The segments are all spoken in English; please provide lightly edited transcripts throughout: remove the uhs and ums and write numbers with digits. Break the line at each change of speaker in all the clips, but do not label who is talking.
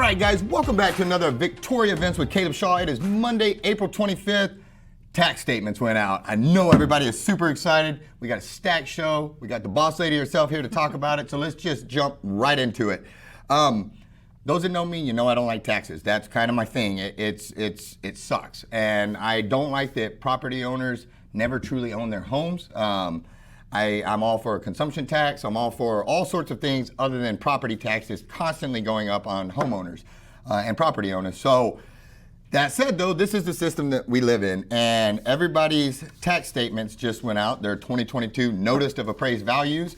right, guys, welcome back to another Victoria Events with Caleb Shaw. It is Monday, April 25th. Tax statements went out. I know everybody is super excited. We got a stacked show. We got the boss lady herself here to talk about it, so let's just jump right into it. Those that know me, you know I don't like taxes. That's kind of my thing. It sucks. And I don't like that property owners never truly own their homes. I'm all for a consumption tax. I'm all for all sorts of things other than property taxes constantly going up on homeowners and property owners. So that said, though, this is the system that we live in, and everybody's tax statements just went out. Their 2022 Notice of Appraised Values,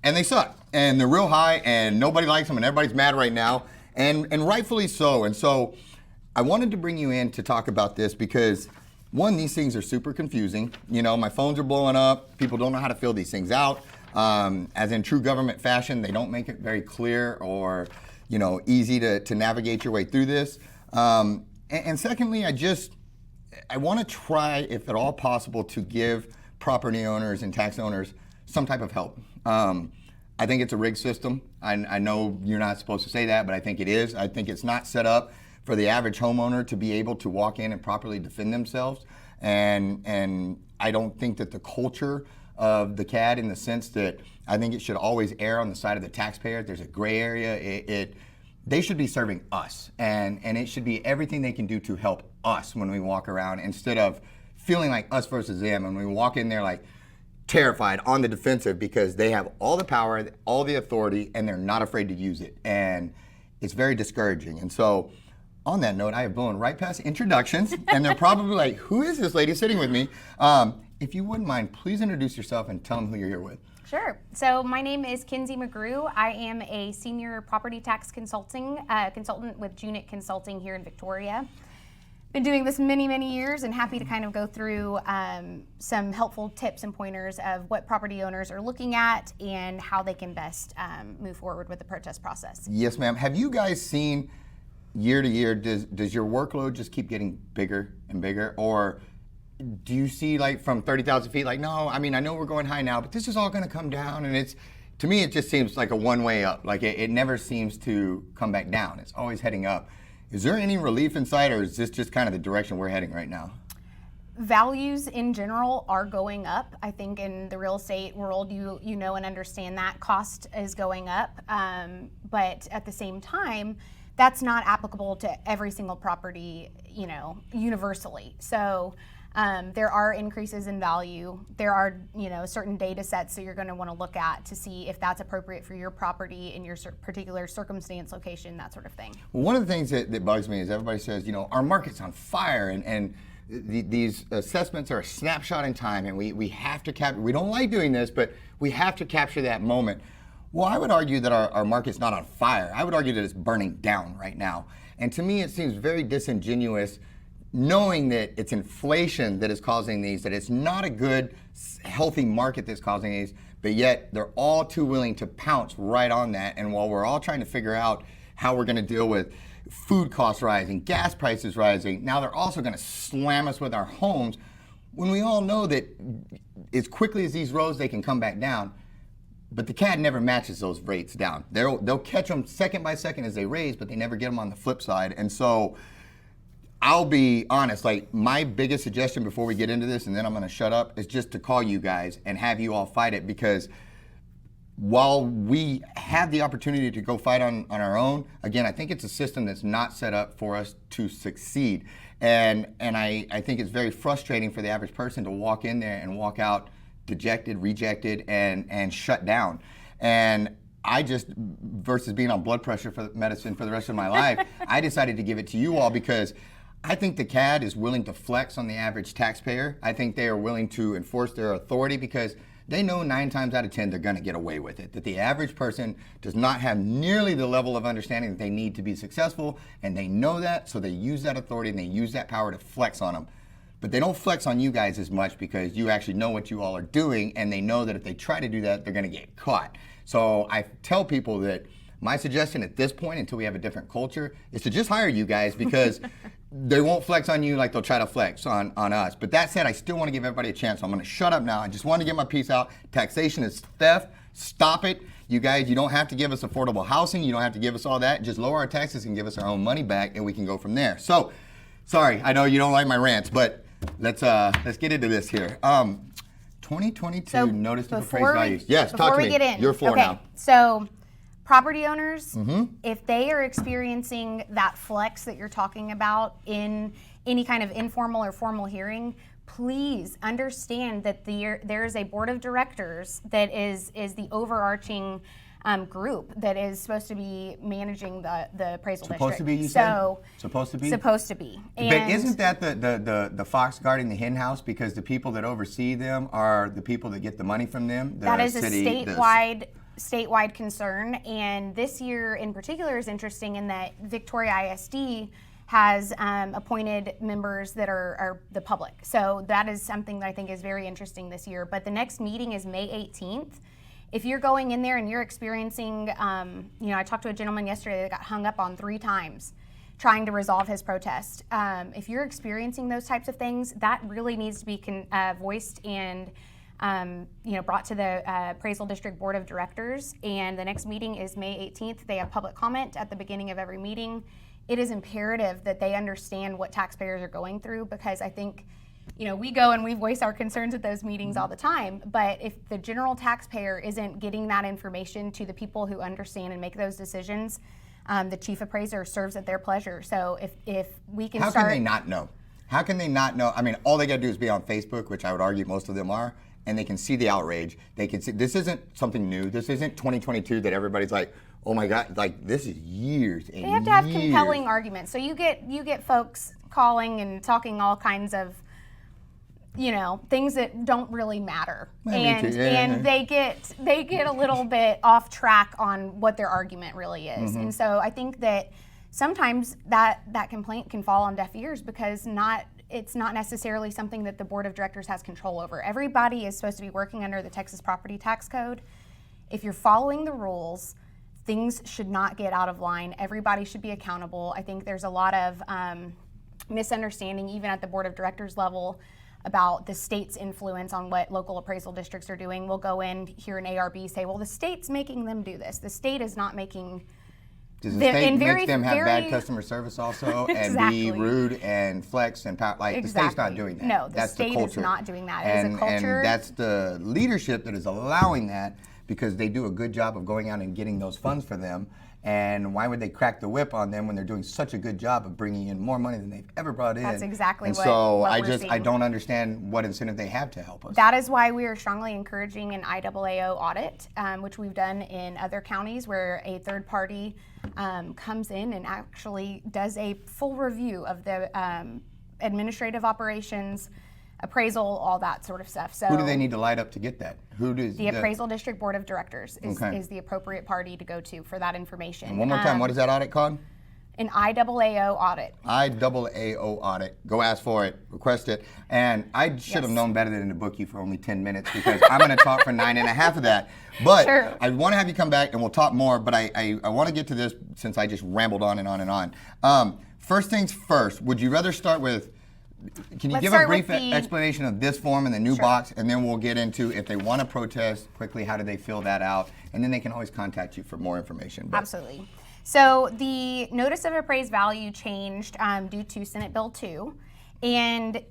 and they suck, and they're real high, and nobody likes them, and everybody's mad right now, and rightfully so. And so I wanted to bring you in to talk about this because, one, these things are super confusing. You know, my phones are blowing up. People don't know how to fill these things out. As in true government fashion, they don't make it very clear or, you know, easy to navigate your way through this. And secondly, I want to try, if at all possible, to give property owners and tax owners some type of help. I think it's a rigged system. I know you're not supposed to say that, but I think it is. I think it's not set up for the average homeowner to be able to walk in and properly defend themselves. And I don't think that the culture of the CAD, in the sense that I think it should always err on the side of the taxpayer. There's a gray area. They should be serving us, and it should be everything they can do to help us when we walk around, instead of feeling like us versus them, and we walk in there like terrified, on the defensive, because they have all the power, all the authority, and they're not afraid to use it. And it's very discouraging. And so on that note, I have blown right past introductions, and they're probably like, who is this lady sitting with me? If you wouldn't mind, please introduce yourself and tell them who you're here with.
Sure. So my name is Kinsey McGrew. I am a senior property tax consultant with Junek Consulting here in Victoria. Been doing this many, many years, and happy to kind of go through some helpful tips and pointers of what property owners are looking at and how they can best move forward with the protest process.
Yes, ma'am. Have you guys seen year to year, does your workload just keep getting bigger and bigger? Or do you see, like, from 30,000 feet, like, no, I mean, I know we're going high now, but this is all going to come down? And to me, it just seems like a one-way up. Like, it never seems to come back down. It's always heading up. Is there any relief in sight, or is this just kind of the direction we're heading right now?
Values in general are going up. I think in the real estate world, you know and understand that cost is going up. But at the same time, that's not applicable to every single property, you know, universally. So there are increases in value. There are, you know, certain data sets that you're going to want to look at to see if that's appropriate for your property in your particular circumstance, location, that sort of thing.
Well, one of the things that bugs me is everybody says, you know, our market's on fire, and these assessments are a snapshot in time, and we have to capture. We don't like doing this, but we have to capture that moment. Well, I would argue that our market's not on fire. I would argue that it's burning down right now. And to me, it seems very disingenuous, knowing that it's inflation that is causing these, that it's not a good, healthy market that's causing these, but yet they're all too willing to pounce right on that. And while we're all trying to figure out how we're going to deal with food costs rising, gas prices rising, now they're also going to slam us with our homes, when we all know that as quickly as these rose, they can come back down. But the CAD never matches those rates down. They'll catch them second by second as they raise, but they never get them on the flip side. And so I'll be honest, like, my biggest suggestion before we get into this, and then I'm going to shut up, is just to call you guys and have you all fight it, because while we have the opportunity to go fight on our own, again, I think it's a system that's not set up for us to succeed. And I think it's very frustrating for the average person to walk in there and walk out dejected, rejected, and shut down. And I just, versus being on blood pressure for medicine for the rest of my life, I decided to give it to you all, because I think the CAD is willing to flex on the average taxpayer. I think they are willing to enforce their authority, because they know 9 times out of 10 they're going to get away with it. That the average person does not have nearly the level of understanding that they need to be successful, and they know that, so they use that authority and they use that power to flex on them. But they don't flex on you guys as much, because you actually know what you all are doing, and they know that if they try to do that, they're going to get caught. So I tell people that my suggestion at this point, until we have a different culture, is to just hire you guys, because they won't flex on you like they'll try to flex on us. But that said, I still want to give everybody a chance. So I'm going to shut up now. I just want to get my piece out. Taxation is theft. Stop it. You guys, you don't have to give us affordable housing. You don't have to give us all that. Just lower our taxes and give us our own money back, and we can go from there. So, sorry, I know you don't like my rants, but let's get into this here. 2022 Notice of Appraised Values. Yes, talk to me.
Before we get in,
Your floor now.
So, property owners, if they are experiencing that flex that you're talking about in any kind of informal or formal hearing, please understand that there is a board of directors that is the overarching group that is supposed to be managing the appraisal district.
Supposed to be, you said? Supposed to be?
Supposed to be.
But isn't that the fox guarding the hen house? Because the people that oversee them are the people that get the money from them?
That is a statewide concern. And this year in particular is interesting in that Victoria ISD has appointed members that are the public. So that is something that I think is very interesting this year. But the next meeting is May 18th. If you're going in there and you're experiencing, I talked to a gentleman yesterday that got hung up on 3 times trying to resolve his protest. If you're experiencing those types of things, that really needs to be voiced and brought to the Appraisal District Board of Directors. And the next meeting is May 18th. They have public comment at the beginning of every meeting. It is imperative that they understand what taxpayers are going through, because I think, we go and we voice our concerns at those meetings all the time, but if the general taxpayer isn't getting that information to the people who understand and make those decisions, the chief appraiser serves at their pleasure. So if we can
How can they not know? How can they not know? I mean, all they got to do is be on Facebook, which I would argue most of them are, and they can see the outrage. They can see, this isn't something new. This isn't 2022 that everybody's like, oh my God, like this is years and years.
They have to have compelling arguments. So you get folks calling and talking all kinds of, things that don't really matter. And they get a little bit off track on what their argument really is. And so I think that sometimes that complaint can fall on deaf ears because it's not necessarily something that the board of directors has control over. Everybody is supposed to be working under the Texas Property Tax Code. If you're following the rules, things should not get out of line. Everybody should be accountable. I think there's a lot of misunderstanding, even at the board of directors level, about the state's influence on what local appraisal districts are doing. We'll go in, hear an ARB say, well, the state's making them do this. The state is not making
Does the state make them have bad customer service also and be rude and flex and power? Like the state's not doing that.
No, the state is not doing that. It is a culture.
And that's the leadership that is allowing that, because they do a good job of going out and getting those funds for them. And why would they crack the whip on them when they're doing such a good job of bringing in more money than they've ever brought in?
That's exactly
what
we're seeing.
I don't understand what incentive they have to help us.
That is why we are strongly encouraging an IAAO audit, which we've done in other counties, where a third party comes in and actually does a full review of the administrative operations, appraisal, all that sort of stuff. So
who do they need to light up to get that?
The Appraisal District Board of Directors is the appropriate party to go to for that information.
And one more time, what is that audit called?
An IAAO audit.
IAAO audit. Go ask for it, request it. And I should have known better than to book you for only 10 minutes, because I'm going to talk for 9.5 of that. But
sure.
I want to have you come back and we'll talk more, but I want to get to this since I just rambled on and on and on. First things first, would you rather start with, can you give a brief explanation of this form and the new box, and then we'll get into if they want to protest quickly, how do they fill that out, and then they can always contact you for more information.
Absolutely. So the Notice of Appraised Value changed due to Senate Bill 2, and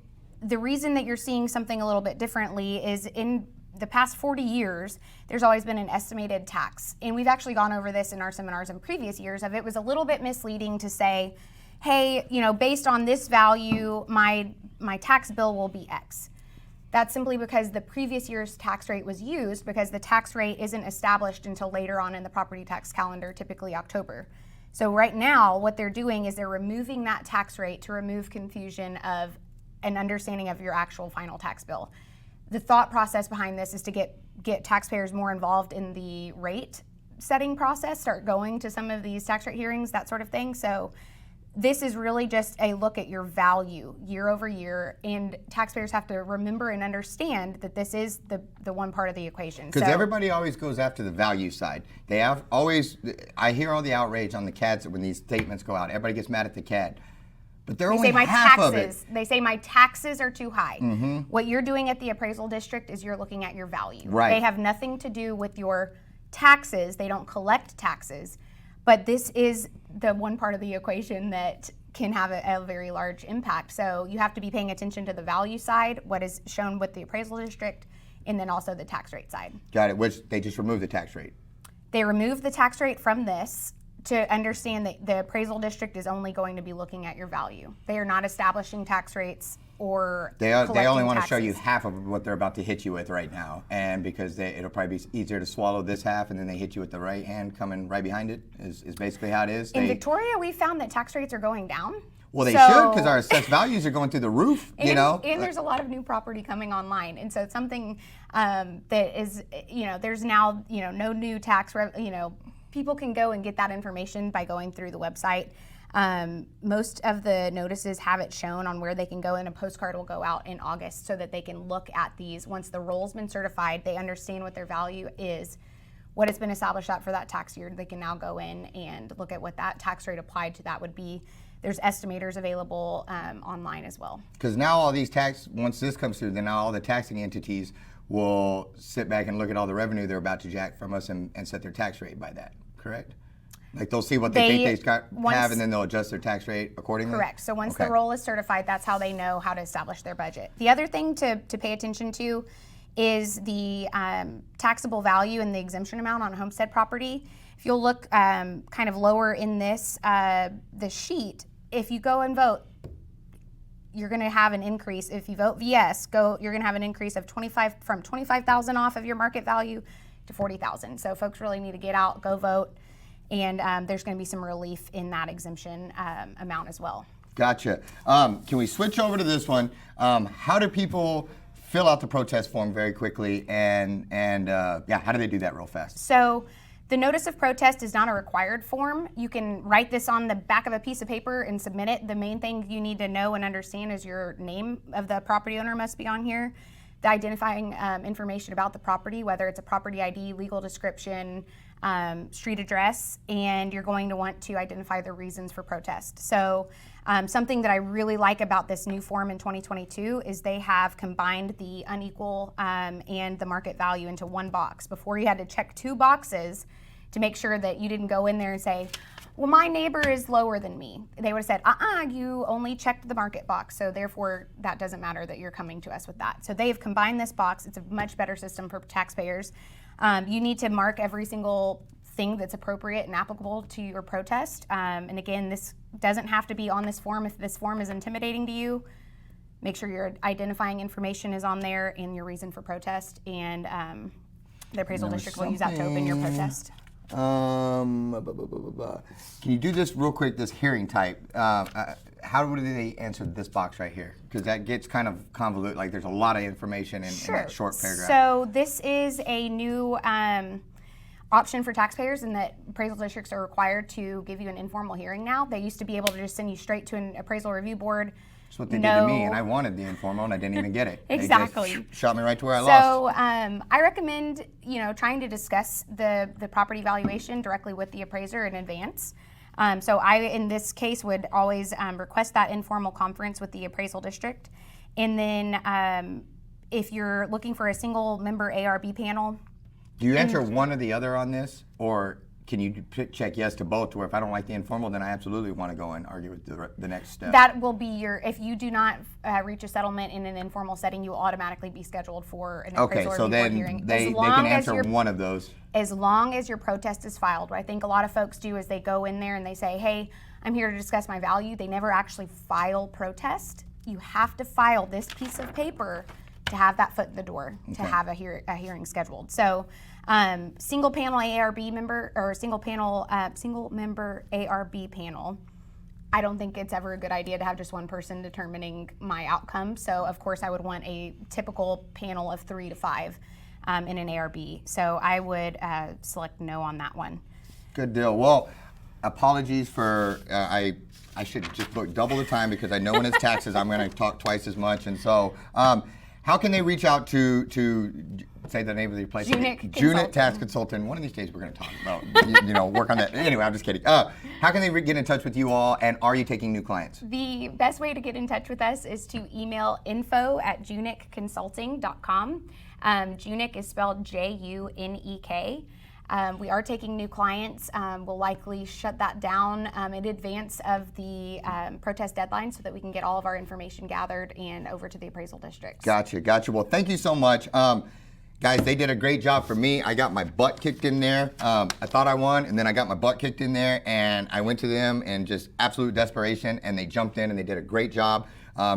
the reason that you're seeing something a little bit differently is in the past 40 years, there's always been an estimated tax, and we've actually gone over this in our seminars in previous years. It was a little bit misleading to say, hey, based on this value, my tax bill will be X. That's simply because the previous year's tax rate was used, because the tax rate isn't established until later on in the property tax calendar, typically October. So right now, what they're doing is they're removing that tax rate to remove confusion of an understanding of your actual final tax bill. The thought process behind this is to get taxpayers more involved in the rate setting process, start going to some of these tax rate hearings, that sort of thing. So this is really just a look at your value year over year, and taxpayers have to remember and understand that this is the one part of the equation.
Because everybody always goes after the value side. They have always, I hear all the outrage on the CADs when these statements go out. Everybody gets mad at the CAD. But they're
They
only
say my
half of
taxes.
it.
They say my taxes are too high. What you're doing at the appraisal district is you're looking at your value.
Right.
They have nothing to do with your taxes. They don't collect taxes. But this is the one part of the equation that can have a very large impact. So you have to be paying attention to the value side, what is shown with the appraisal district, and then also the tax rate side.
Got it, which they just removed the tax rate.
They removed the tax rate from this to understand that the appraisal district is only going to be looking at your value. They are not establishing tax rates or
They only want to
taxes.
show you half of what they're about to hit you with right now, and because it'll probably be easier to swallow this half, and then they hit you with the right hand coming right behind it. Is basically how it is.
In Victoria, we found that tax rates are going down.
Well, they should, because our assessed values are going through the roof.
And there's a lot of new property coming online, and so it's something that is, there's now, no new tax, people can go and get that information by going through the website. Most of the notices have it shown on where they can go, and a postcard will go out in August so that they can look at these. Once the roll's been certified, they understand what their value is, what it's been established at for that tax year. They can now go in and look at what that tax rate applied to that would be. There's estimators available online as well.
Because now all these once this comes through, then now all the taxing entities will sit back and look at all the revenue they're about to jack from us and set their tax rate by that, correct? Like they'll see what they think they have, and then they'll adjust their tax rate accordingly?
Correct. So once the roll is certified, that's how they know how to establish their budget. The other thing to pay attention to is the taxable value and the exemption amount on homestead property. If you'll look kind of lower in this the sheet, if you go and vote, you're going to have an increase. If you vote yes, you're going to have an increase of from $25,000 off of your market value to $40,000. So folks really need to get out, go vote, and there's going to be some relief in that exemption amount as well.
Gotcha. Can we switch over to this one? How do people fill out the protest form very quickly, and how do they do that real fast?
So the notice of protest is not a required form. You can write this on the back of a piece of paper and submit it. The main thing you need to know and understand is your name of the property owner must be on here, the identifying information about the property, whether it's a property ID, legal description, street address, and you're going to want to identify the reasons for protest. So something that I really like about this new form in 2022 is they have combined the unequal and the market value into one box. Before you had to check two boxes to make sure that you didn't go in there and say, well, my neighbor is lower than me. They would have said, you only checked the market box, so therefore that doesn't matter that you're coming to us with that. So they've combined this box. It's a much better system for taxpayers. You need to mark every single thing that's appropriate and applicable to your protest. And again, this doesn't have to be on this form. If this form is intimidating to you, make sure your identifying information is on there and your reason for protest, and the appraisal district will use that to open your protest.
Can you do this real quick, this hearing type? How do they answer this box right here? Because that gets kind of convoluted, like there's a lot of information in that short paragraph.
So this is a new option for taxpayers in that appraisal districts are required to give you an informal hearing now. They used to be able to just send you straight to an appraisal review board.
That's what they did to me, and I wanted the informal, and I didn't even get it.
Exactly.
They just shot me right to where I lost.
So I recommend, trying to discuss the property valuation directly with the appraiser in advance. So I, in this case, would always request that informal conference with the appraisal district. And then if you're looking for a single member ARB panel.
Do you answer one or the other on this, or can you check yes to both, to where if I don't like the informal, then I absolutely want to go and argue with the next step?
That will be if you do not reach a settlement in an informal setting, you will automatically be scheduled for an appraisal review board hearing.
They can answer one of those.
As long as your protest is filed. What I think a lot of folks do is they go in there and they say, hey, I'm here to discuss my value. They never actually file protest. You have to file this piece of paper to have that foot in the door, to have a hearing scheduled. So single panel ARB member, or single member ARB panel, I don't think it's ever a good idea to have just one person determining my outcome. So of course I would want a typical panel of 3 to 5 in an ARB. So I would select no on that one. Good
deal. Well, apologies for, I should just book double the time, because I know when it's taxes I'm going to talk twice as much. And so how can they reach out to Say the name of the place.
Junek
Junek Tax Consulting. One of these days we're going to talk about, work on that. Anyway, I'm just kidding. How can they get in touch with you all, and are you taking new clients?
The best way to get in touch with us is to email info@junekconsulting.com. Junek is spelled Junek. We are taking new clients. We'll likely shut that down in advance of the protest deadline so that we can get all of our information gathered and over to the appraisal districts.
Gotcha. Well, thank you so much. Guys, they did a great job for me. I got my butt kicked in there. I thought I won, and then I got my butt kicked in there, and I went to them in just absolute desperation, and they jumped in, and they did a great job.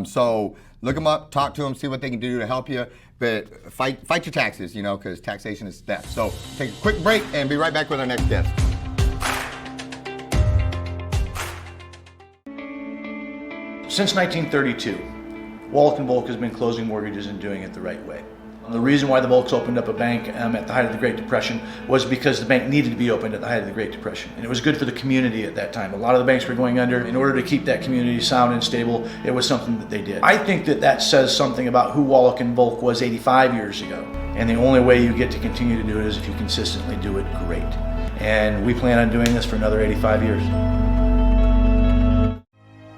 So look them up, talk to them, see what they can do to help you. But fight your taxes, because taxation is theft. So take a quick break and be right back with our next guest.
Since 1932, Wallach & Volk has been closing mortgages and doing it the right way. The reason why the Volks opened up a bank at the height of the Great Depression was because the bank needed to be opened at the height of the Great Depression. And it was good for the community at that time. A lot of the banks were going under. In order to keep that community sound and stable, it was something that they did. I think that says something about who Wallach & Volk was 85 years ago. And the only way you get to continue to do it is if you consistently do it great. And we plan on doing this for another 85 years.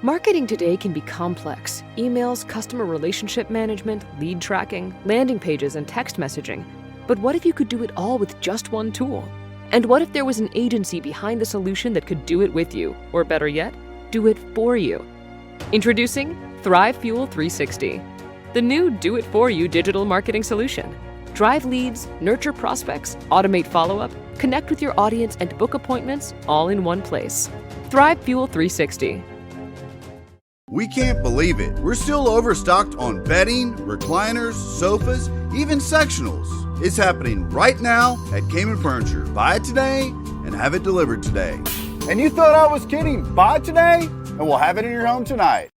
Marketing today can be complex. Emails, customer relationship management, lead tracking, landing pages, and text messaging. But what if you could do it all with just one tool? And what if there was an agency behind the solution that could do it with you? Or better yet, do it for you? Introducing ThriveFuel 360, the new do-it-for-you digital marketing solution. Drive leads, nurture prospects, automate follow-up, connect with your audience, and book appointments all in one place. ThriveFuel 360.
We can't believe it. We're still overstocked on bedding, recliners, sofas, even sectionals. It's happening right now at Cayman Furniture. Buy it today and have it delivered today.
And you thought I was kidding. Buy it today and we'll have it in your home tonight.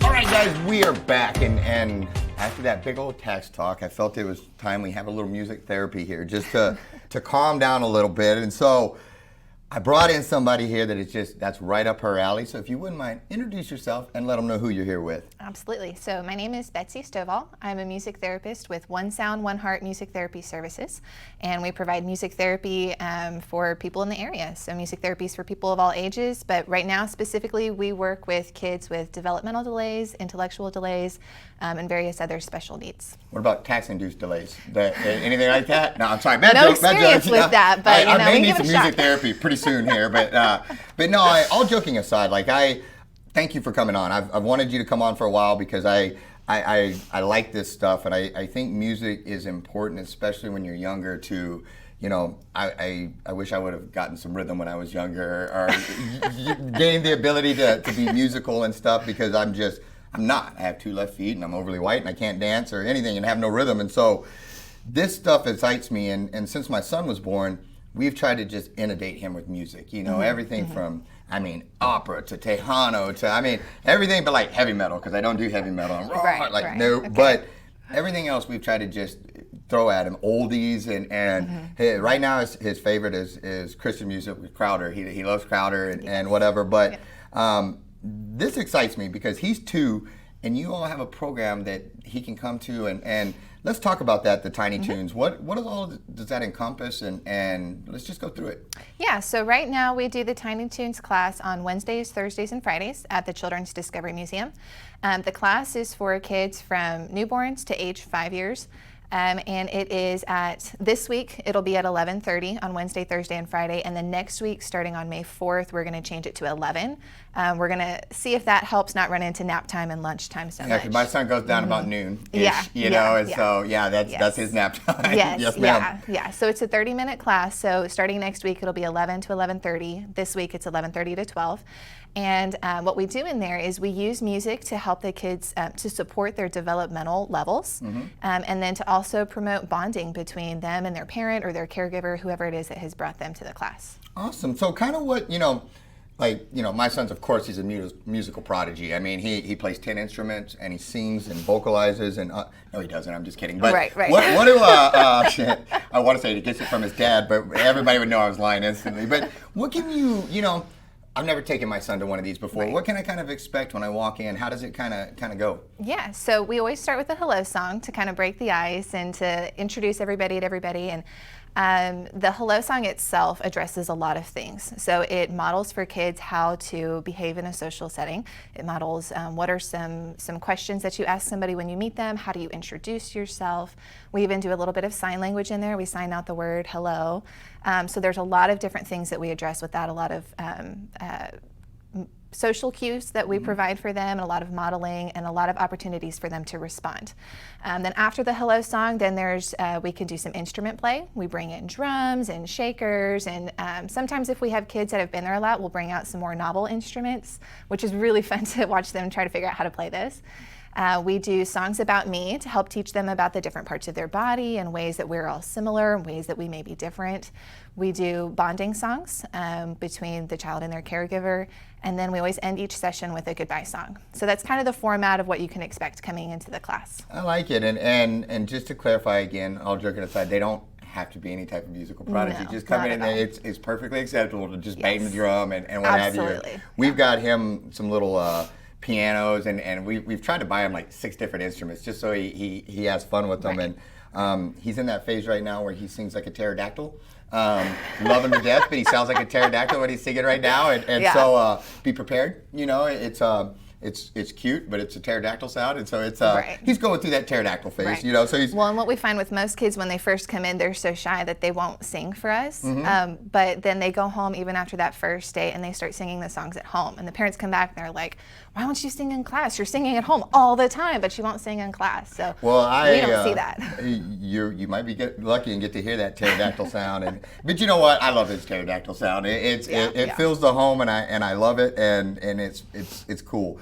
All right, guys, we are back. And after that big old tax talk, I felt it was time we have a little music therapy here just to calm down a little bit. And so I brought in somebody here that's right up her alley. So if you wouldn't mind, introduce yourself and let them know who you're here with.
Absolutely. So my name is Betsy Stovall. I'm a music therapist with One Sound, One Heart Music Therapy Services. And we provide music therapy for people in the area. So music therapy is for people of all ages, but right now specifically we work with kids with developmental delays, intellectual delays, and various other special needs.
What about tax-induced delays? Anything like that? No, I'm sorry.
No experience with that, but
I may
we
need
give
some
it a
music
shot.
therapy pretty soon here, but no. All joking aside, thank you for coming on. I've wanted you to come on for a while because I like this stuff, and I think music is important, especially when you're younger. To I wish I would have gotten some rhythm when I was younger, or gained the ability to be musical and stuff, because I'm not. I have two left feet and I'm overly white and I can't dance or anything and have no rhythm. And so this stuff excites me. And since my son was born, we've tried to just inundate him with music. Everything from, opera to Tejano to, everything but like heavy metal, because I don't do heavy metal.
Right.
No,
Okay.
but everything else we've tried to just throw at him. Oldies and right now his favorite is Christian music with Crowder. He loves Crowder and whatever. But this excites me because he's 2, and you all have a program that he can come to, and let's talk about that, the Tiny Tunes. What does that encompass, and let's just go through it.
Yeah, so right now we do the Tiny Tunes class on Wednesdays, Thursdays, and Fridays at the Children's Discovery Museum. The class is for kids from newborns to age 5 years. And it is this week, it'll be at 11:30 on Wednesday, Thursday, and Friday. And then next week, starting on May 4th, we're going to change it to 11. We're going to see if that helps not run into nap time and lunchtime so much.
Because my son goes down about noon.
Yeah,
So that's his nap time.
Yes,
ma'am.
Yeah. So it's a 30-minute class. So starting next week, it'll be 11 to 11:30. This week, it's 11:30 to 12. And what we do in there is we use music to help the kids to support their developmental levels, and then to also promote bonding between them and their parent or their caregiver, whoever it is that has brought them to the class.
Awesome. So kind of what, my son's, of course, he's a musical prodigy. He plays 10 instruments and he sings and vocalizes and, no, he doesn't, I'm just kidding. But
right.
What do, I want to say he gets it from his dad, but everybody would know I was lying instantly. But what can you, I've never taken my son to one of these before.
Right.
What can I kind of expect when I walk in? How does it kind of go?
Yeah, so we always start with a hello song to kind of break the ice and to introduce everybody to everybody. And the hello song itself addresses a lot of things. So it models for kids how to behave in a social setting. It models what are some questions that you ask somebody when you meet them. How do you introduce yourself? We even do a little bit of sign language in there. We sign out the word hello. So there's a lot of different things that we address with that, a lot of social cues that we provide for them, and a lot of modeling and a lot of opportunities for them to respond. Then after the hello song, then there's we can do some instrument play. We bring in drums and shakers, and sometimes if we have kids that have been there a lot, we'll bring out some more novel instruments, which is really fun to watch them try to figure out how to play this. We do songs about me to help teach them about the different parts of their body and ways that we're all similar and ways that we may be different. We do bonding songs between the child and their caregiver, and then we always end each session with a goodbye song. So that's kind of the format of what you can expect coming into the class.
I like it, and just to clarify again, all joking aside, they don't have to be any type of musical prodigy.
No,
Just come in
not
and
at all.
it's perfectly acceptable to just bang the
Yes.
drum and what have you.
Absolutely.
We've got him some little pianos, and we've tried to buy him like 6 different instruments just so he has fun with them.
Right.
And he's in that phase right now where he sings like a pterodactyl. Love him to death, but he sounds like a pterodactyl when he's singing right now. And
Yeah.
so be prepared. You know, it's cute, but it's a pterodactyl sound, and so it's
Right.
he's going through that pterodactyl phase.
Right.
You know, so he's
Well, and what we find with most kids when they first come in, they're so shy that they won't sing for us.
Mm-hmm.
But then they go home even after that first day and they start singing the songs at home. And the parents come back and they're like, "Why won't you sing in class? You're singing at home all the time, but you won't sing in class." So we don't see that.
You might be lucky and get to hear that pterodactyl sound, but you know what? I love his pterodactyl sound. It fills the home, and I love it, and it's cool.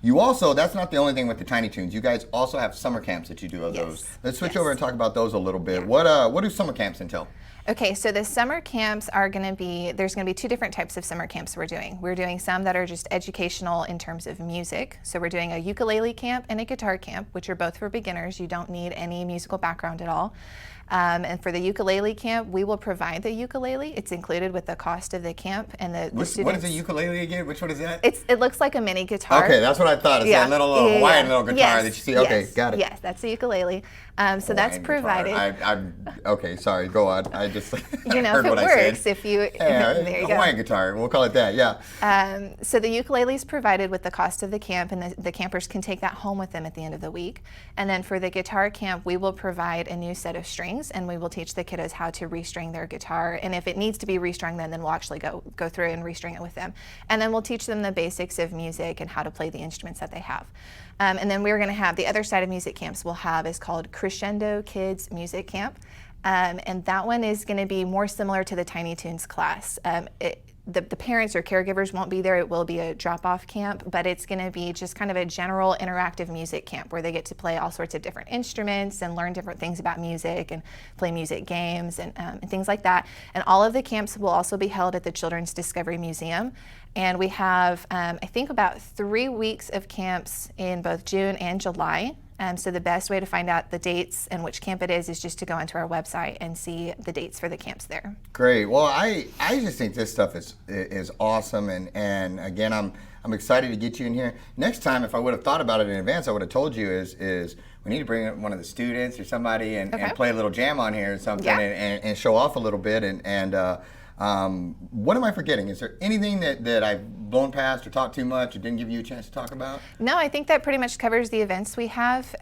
You also, that's not the only thing with the Tiny Toons. You guys also have summer camps that you do of
Yes.
those. Let's switch
Yes.
over and talk about those a little bit. What do summer camps entail?
Okay, so the summer camps are going to be, there's going to be 2 different types of summer camps we're doing. We're doing some that are just educational in terms of music. So we're doing a ukulele camp and a guitar camp, which are both for beginners. You don't need any musical background at all. And for the ukulele camp, we will provide the ukulele. It's included with the cost of the camp, and the
What
students.
is a ukulele again? Which one is that?
It looks like a mini guitar.
Okay, that's what I thought. It's that little Hawaiian little guitar
Yes,
that you see. Okay,
yes,
got it.
Yes, that's the ukulele. So that's
Hawaiian
provided.
guitar. Okay, sorry. Go on. I just
You know,
heard
if it
what I said.
works, if you,
Yeah,
there you go.
Hawaiian guitar. We'll call it that. Yeah.
So the ukulele is provided with the cost of the camp, and the campers can take that home with them at the end of the week. And then for the guitar camp, we will provide a new set of strings, and we will teach the kiddos how to restring their guitar. And if it needs to be restrung, then we'll actually go through and restring it with them. And then we'll teach them the basics of music and how to play the instruments that they have. And then we're going to have the other side of music camps we'll have is called Crescendo Kids Music Camp. And that one is going to be more similar to the Tiny Toons class. The parents or caregivers won't be there. It will be a drop-off camp, but it's going to be just kind of a general interactive music camp where they get to play all sorts of different instruments and learn different things about music and play music games and things like that. And all of the camps will also be held at the Children's Discovery Museum. And we have, I think, about 3 weeks of camps in both June and July. So the best way to find out the dates and which camp it is just to go onto our website and see the dates for the camps there.
Great. Well, I just think this stuff is awesome, and again, I'm excited to get you in here. Next time, if I would have thought about it in advance, I would have told you is we need to bring in one of the students or somebody and play a little jam on here or something and show off a little bit and what am I forgetting? Is there anything that I've blown past or talked too much or didn't give you a chance to talk about?
No, I think that pretty much covers the events we have.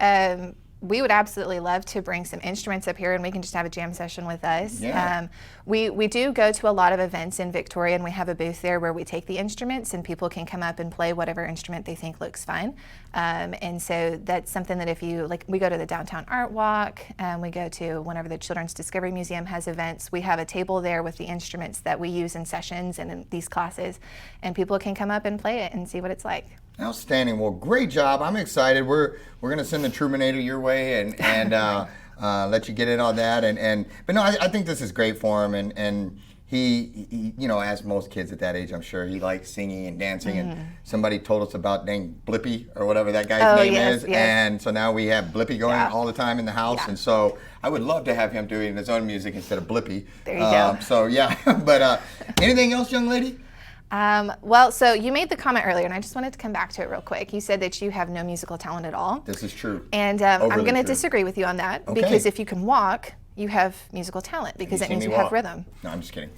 We would absolutely love to bring some instruments up here and we can just have a jam session with us.
Yeah.
We do go to a lot of events in Victoria and we have a booth there where we take the instruments and people can come up and play whatever instrument they think looks fun. And so that's something that if you, like, we go to the Downtown Art Walk, we go to whenever the Children's Discovery Museum has events, we have a table there with the instruments that we use in sessions and in these classes, and people can come up and play it and see what it's like.
Outstanding. Well, great job. I'm excited. We're going to send the Truminator your way and let you get in on that. But no, I think this is great for him. And he, you know, as most kids at that age, I'm sure he likes singing and dancing. And somebody told us about dang Blippy or whatever that guy's name is.
Yes.
And so now we have Blippy going all the time in the house.
Yeah.
And so I would love to have him doing his own music instead of Blippy.
There you go.
So yeah. But anything else, young lady?
Well, so you made the comment earlier, and I just wanted to come back to it real quick. You said that you have no musical talent at all.
This is true.
And I'm
Overly
going to
true.
disagree with you on that,
Okay.
because if you can walk, you have musical talent, because that
seen
means
me
you have
walk?
rhythm.
No, I'm just kidding.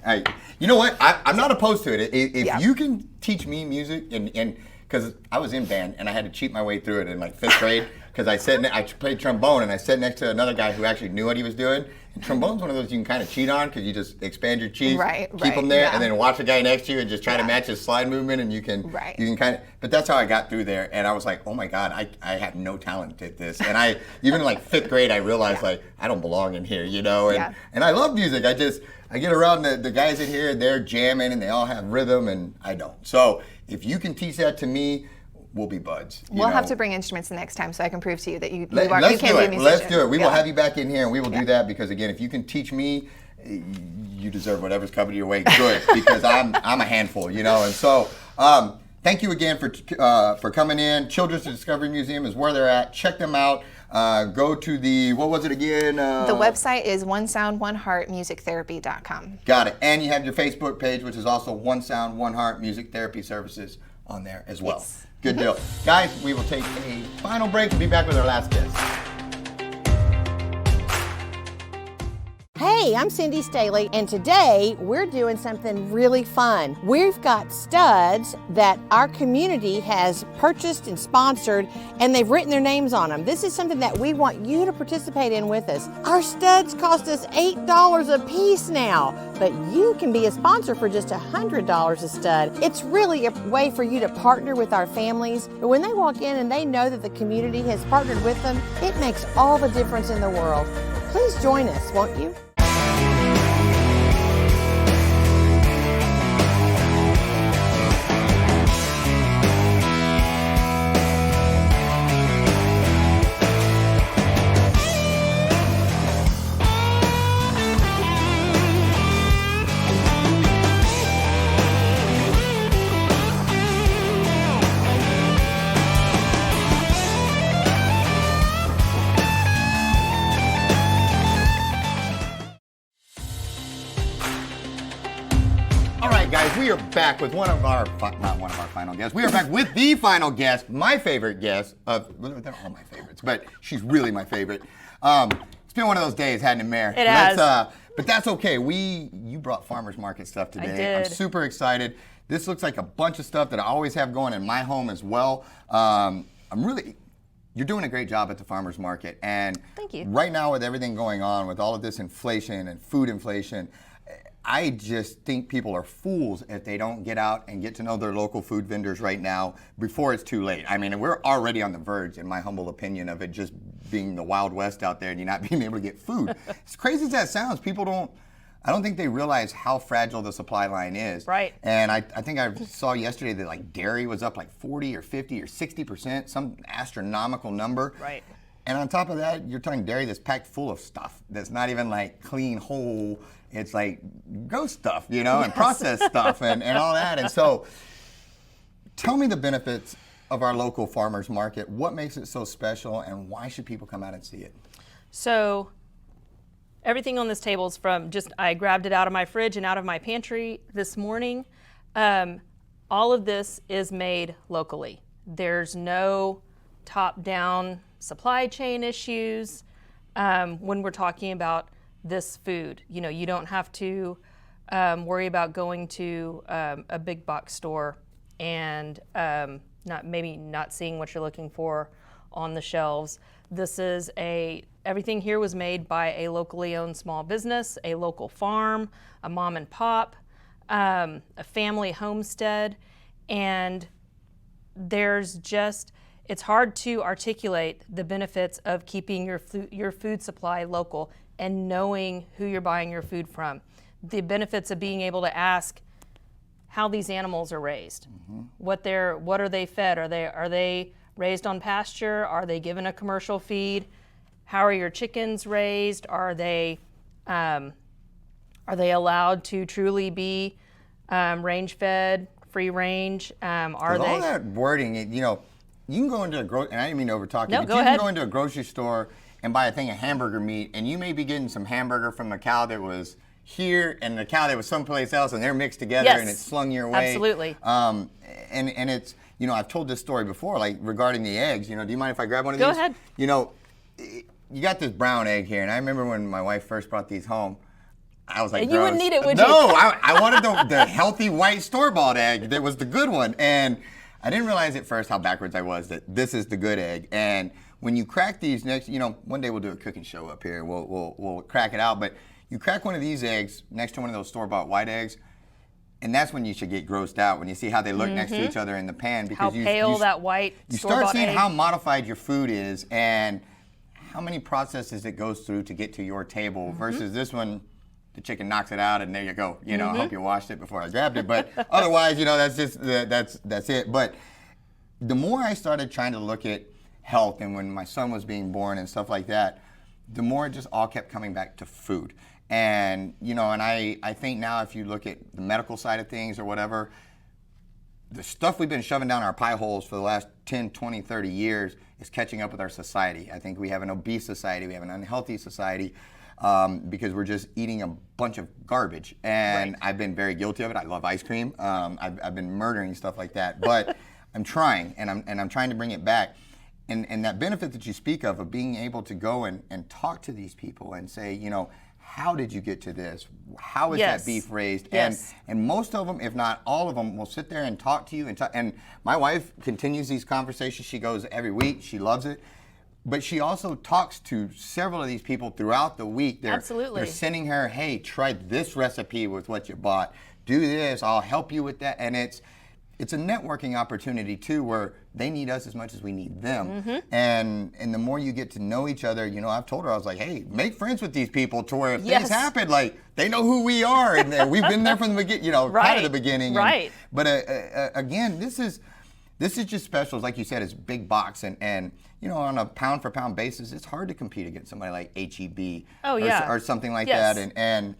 You know what? I'm not opposed to it. If
Yeah.
you can teach me music, and because I was in band and I had to cheat my way through it in like 5th grade, because I played trombone and I sat next to another guy who actually knew what he was doing. And trombone's one of those you can kind of cheat on, because you just expand your cheeks, keep them there,
yeah.
and then watch the guy next to you and just try to match his slide movement, and you can kind of. But that's how I got through there, and I was like, oh my God, I have no talent at this. And I even in like 5th grade, I realized like I don't belong in here, you know. And I love music. I get around the guys in here, they're jamming and they all have rhythm, and I don't. So if you can teach that to me, we'll be buds.
We'll have to bring instruments the next time so I can prove to you that you can
Let's
be a musician.
Let's do it. We will have you back in here, and we will do that, because again, if you can teach me, you deserve whatever's coming your way. Good, because I'm a handful, you know. And so, thank you again for coming in. Children's Discovery Museum is where they're at. Check them out. Go to the, what was it again?
The website is onesoundoneheartmusictherapy.com.
Got it. And you have your Facebook page, which is also One Sound, One Heart Music Therapy Services on there as well.
Yes.
Good deal. Guys, we will take a final break and be back with our last guest.
Hey, I'm Cindy Staley, and today we're doing something really fun. We've got studs that our community has purchased and sponsored, and they've written their names on them. This is something that we want you to participate in with us. Our studs cost us $8 a piece now, but you can be a sponsor for just $100 a stud. It's really a way for you to partner with our families, but when they walk in and they know that the community has partnered with them, it makes all the difference in the world. Please join us, won't you?
Guys, we are back with not one of our final guests. We are back with the final guest, my favorite guest. They're all my favorites, but she's really my favorite. It's been one of those days, hadn't it, Mare?
It has.
But that's okay. You brought farmers market stuff today.
I did.
I'm super excited. This looks like a bunch of stuff that I always have going in my home as well. You're doing a great job at the farmers market. And
thank you.
Right now, with everything going on, with all of this inflation and food inflation, I just think people are fools if they don't get out and get to know their local food vendors right now before it's too late. I mean, we're already on the verge, in my humble opinion, of it just being the Wild West out there and you not being able to get food. As crazy as that sounds, I don't think they realize how fragile the supply line is.
Right.
And I think I saw yesterday that like dairy was up like 40 or 50 or 60%, some astronomical number.
Right.
And on top of that, you're talking dairy that's packed full of stuff that's not even like clean, whole. It's like ghost stuff, you know, and processed stuff and all that. And so tell me the benefits of our local farmers market. What makes it so special, and why should people come out and see it?
So everything on this table is from I grabbed it out of my fridge and out of my pantry this morning. All of this is made locally. There's no top-down supply chain issues when we're talking about this food. You know, you don't have to worry about going to a big box store and not seeing what you're looking for on the shelves. Everything here was made by a locally owned small business, a local farm, a mom and pop, a family homestead, and it's hard to articulate the benefits of keeping your food supply local and knowing who you're buying your food from. The benefits of being able to ask how these animals are raised, what are they fed? Are they raised on pasture? Are they given a commercial feed? How are your chickens raised? Are they allowed to truly be range fed, free range?
All that wording, you know, you can go into and I didn't mean to overtalk you, but
go
you
ahead.
can go into a grocery store and buy a thing of hamburger meat, and you may be getting some hamburger from a cow that was, here and the cow that was someplace else, and they're mixed together,
Yes.
and it's slung your way.
Absolutely.
And it's, you know, I've told this story before, like regarding the eggs. You know, do you mind if I grab one of
Go
these?
ahead.
You know, you got this brown egg here, and I remember when my wife first brought these home, I was like,
And you wouldn't
gross.
eat it, would you?
No, I wanted the healthy white store-bought egg that was the good one. And I didn't realize at first how backwards I was, that this is the good egg. And when you crack these next, you know, one day we'll do a cooking show up here. We'll crack it out. But you crack one of these eggs next to one of those store-bought white eggs, and that's when you should get grossed out, when you see how they look next to each other in the pan. Because
How pale that white
you
store-bought
start seeing
egg.
how modified your food is and how many processes it goes through to get to your table versus this one. The chicken knocks it out, and there you go. You know, I hope you washed it before I grabbed it, but otherwise, you know, that's just that's it. But the more I started trying to look at health, and when my son was being born and stuff like that, the more it just all kept coming back to food. And you know, and I think now if you look at the medical side of things or whatever, the stuff we've been shoving down our pie holes for the last 10, 20, 30 years is catching up with our society. I think we have an obese society, we have an unhealthy society. Because we're just eating a bunch of garbage, and I've been very guilty of it. I love ice cream. I've been murdering stuff like that, but I'm trying, and I'm trying to bring it back. And that benefit that you speak of being able to go and talk to these people and say, you know, how did you get to this? How is that beef raised?
Yes.
And most of them, if not all of them, will sit there and talk to you. And my wife continues these conversations. She goes every week. She loves it. But she also talks to several of these people throughout the week.
Absolutely.
They're sending her, hey, try this recipe with what you bought. Do this, I'll help you with that. And it's a networking opportunity too, where they need us as much as we need them. And the more you get to know each other, you know, I've told her, I was like, hey, make friends with these people to where if things happen, like they know who we are, and we've been there from the beginning, you know, kind of the beginning.
Right.
But again, this is just special. Like you said, it's big box, and you know, on a pound for pound basis, it's hard to compete against somebody like H-E-B or something like that.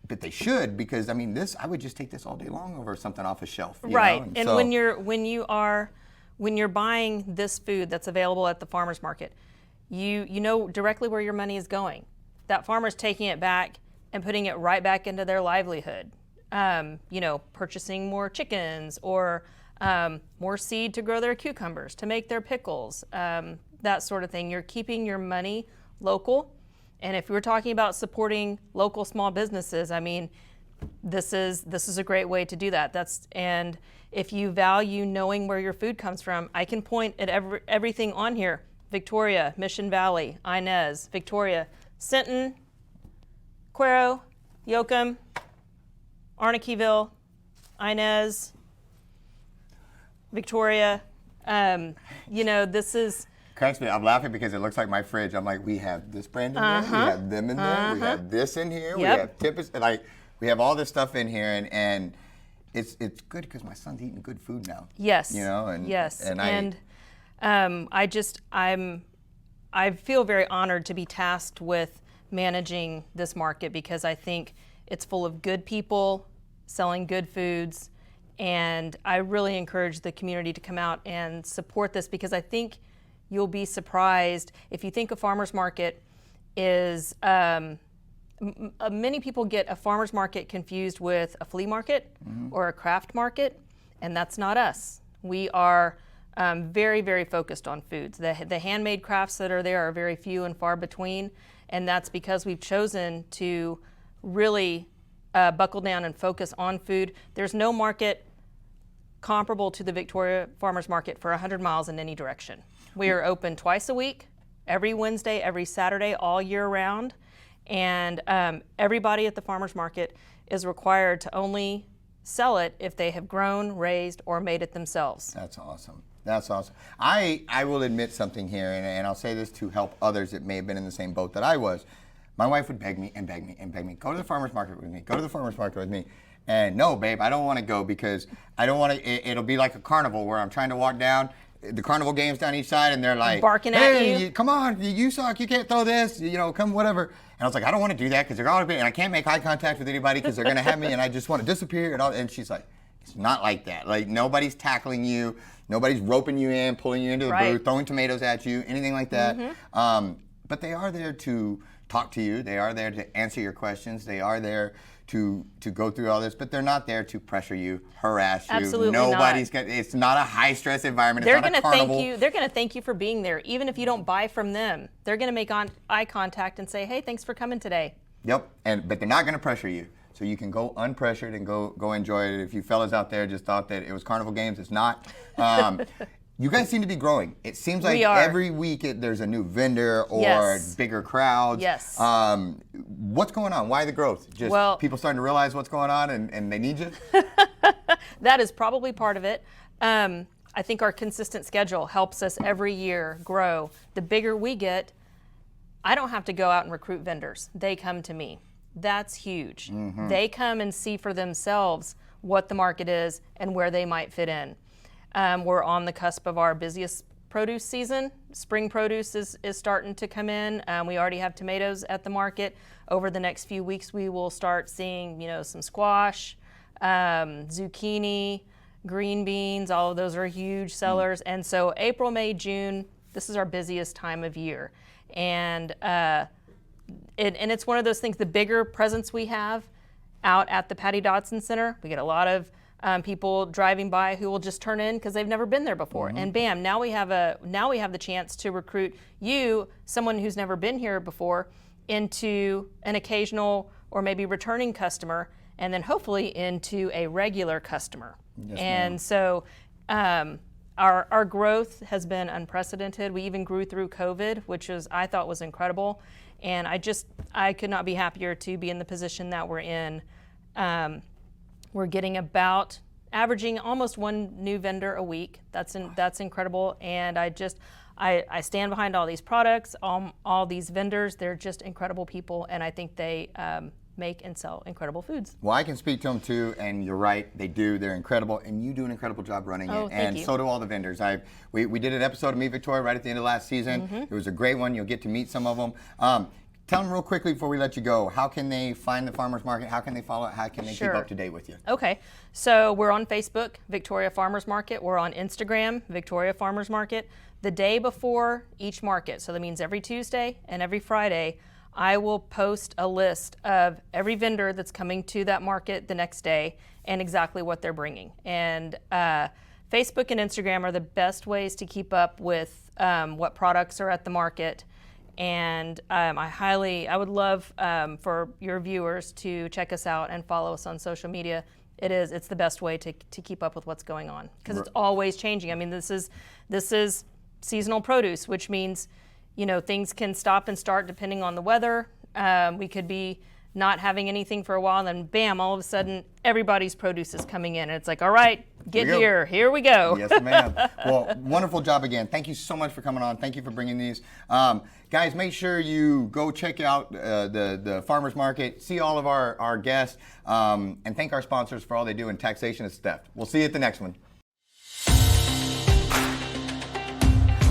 But they should, because I mean, I would just take this all day long over something off a shelf. You know?
And
so,
when you're buying this food that's available at the farmer's market, you know directly where your money is going. That farmer's taking it back and putting it right back into their livelihood. You know, purchasing more chickens or more seed to grow their cucumbers, to make their pickles, that sort of thing. You're keeping your money local. And if we're talking about supporting local small businesses, I mean, this is a great way to do that. And if you value knowing where your food comes from, I can point at everything on here: Victoria, Mission Valley, Inez, Victoria, Sinton, Cuero, Yoakum, Arnaqueville, Inez, Victoria. You know, this is.
Cracks me. I'm laughing because it looks like my fridge. I'm like, we have this brand in there, we have them in there, we have this in here, we have Tippis, like we have all this stuff in here, and it's good because my son's eating good food now.
Yes.
You know,
I feel very honored to be tasked with managing this market, because I think it's full of good people selling good foods, and I really encourage the community to come out and support this, because I think you'll be surprised if you think a farmer's market is, many people get a farmer's market confused with a flea market or a craft market, and that's not us. We are very, very focused on foods. The handmade crafts that are there are very few and far between, and that's because we've chosen to really buckle down and focus on food. There's no market comparable to the Victoria Farmers Market for 100 miles in any direction. We are open twice a week, every Wednesday, every Saturday, all year round. And everybody at the farmers market is required to only sell it if they have grown, raised, or made it themselves.
That's awesome. That's awesome. I will admit something here, and I'll say this to help others that may have been in the same boat that I was. My wife would beg me and beg me and beg me, go to the farmer's market with me, go to the farmer's market with me. And no, babe, I don't want to go, because I don't want to, it'll be like a carnival where I'm trying to walk down, the carnival games down each side, and they're like,
barking
hey,
at you.
Come on, you suck, you can't throw this, you know, come whatever. And I was like, I don't want to do that, because they're all and I can't make eye contact with anybody because they're going to have me, and I just want to disappear. And she's like, it's not like that. Like, nobody's tackling you, nobody's roping you in, pulling you into the booth, throwing tomatoes at you, anything like that. But they are there to talk to you. They are there to answer your questions. They are there to go through all this, but they're not there to pressure you, harass you.
Absolutely
Nobody's
not.
It's not a high stress environment.
They're
It's not
going
a
to
carnival.
thank you. They're going to thank you for being there, even if you don't buy from them. They're going to make eye contact and say, "Hey, thanks for coming today."
Yep, but they're not going to pressure you. So you can go unpressured and go enjoy it. If you fellas out there just thought that it was carnival games, it's not. You guys seem to be growing. It seems like
We are.
every week there's a new vendor or
Yes.
bigger crowds.
Yes.
What's going on? Why the growth? Just
Well-
people starting to realize what's going on and they need you?
That is probably part of it. I think our consistent schedule helps us every year grow. The bigger we get, I don't have to go out and recruit vendors. They come to me. That's huge. They come and see for themselves what the market is and where they might fit in. We're on the cusp of our busiest produce season. Spring produce is starting to come in. We already have tomatoes at the market. Over the next few weeks, we will start seeing, some squash, zucchini, green beans. All of those are huge sellers. And so April, May, June, this is our busiest time of year. And it's one of those things, the bigger presence we have out at the Patty Dodson Center, we get a lot of people driving by who will just turn in because they've never been there before. And bam, now we have the chance to recruit you, someone who's never been here before, into an occasional or maybe returning customer, and then hopefully into a regular customer. And so our growth has been unprecedented. We even grew through COVID, which I thought was incredible. And I could not be happier to be in the position that we're in. We're getting averaging almost one new vendor a week. That's incredible. And I stand behind all these products, all these vendors. They're just incredible people, and I think they make and sell incredible foods.
Well, I can speak to them too, and you're right, they do. They're incredible, and you do an incredible job running it.
Thank you.
So do all the vendors. We did an episode of Meet Victoria right at the end of last season. It was a great one. You'll get to meet some of them. Tell them real quickly before we let you go, how can they find the farmers market? How can they follow it? How can they keep up to date with you?
Okay, so we're on Facebook, Victoria Farmers Market. We're on Instagram, Victoria Farmers Market. The day before each market, so that means every Tuesday and every Friday, I will post a list of every vendor that's coming to that market the next day and exactly what they're bringing. And Facebook and Instagram are the best ways to keep up with what products are at the market. And I would love for your viewers to check us out and follow us on social media. It's the best way to keep up with what's going on, because it's always changing. I mean, this is seasonal produce, which means, things can stop and start depending on the weather. We could be not having anything for a while, and then bam, all of a sudden everybody's produce is coming in. And it's like, all right, here we go.
Yes, ma'am. Well, wonderful job again. Thank you so much for coming on. Thank you for bringing these. Guys, make sure you go check out the farmers market, see all of our guests, and thank our sponsors for all they do in taxation and theft. We'll see you at the next one.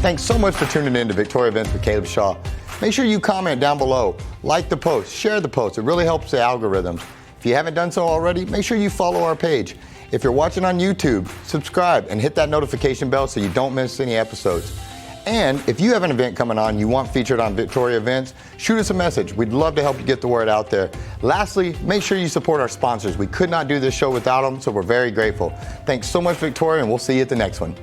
Thanks so much for tuning in to Victoria Events with Caleb Shaw. Make sure you comment down below, like the post, share the post. It really helps the algorithms. If you haven't done so already, make sure you follow our page. If you're watching on YouTube, subscribe and hit that notification bell so you don't miss any episodes. And if you have an event coming on you want featured on Victoria Events, shoot us a message. We'd love to help you get the word out there. Lastly, make sure you support our sponsors. We could not do this show without them, so we're very grateful. Thanks so much, Victoria, and we'll see you at the next one.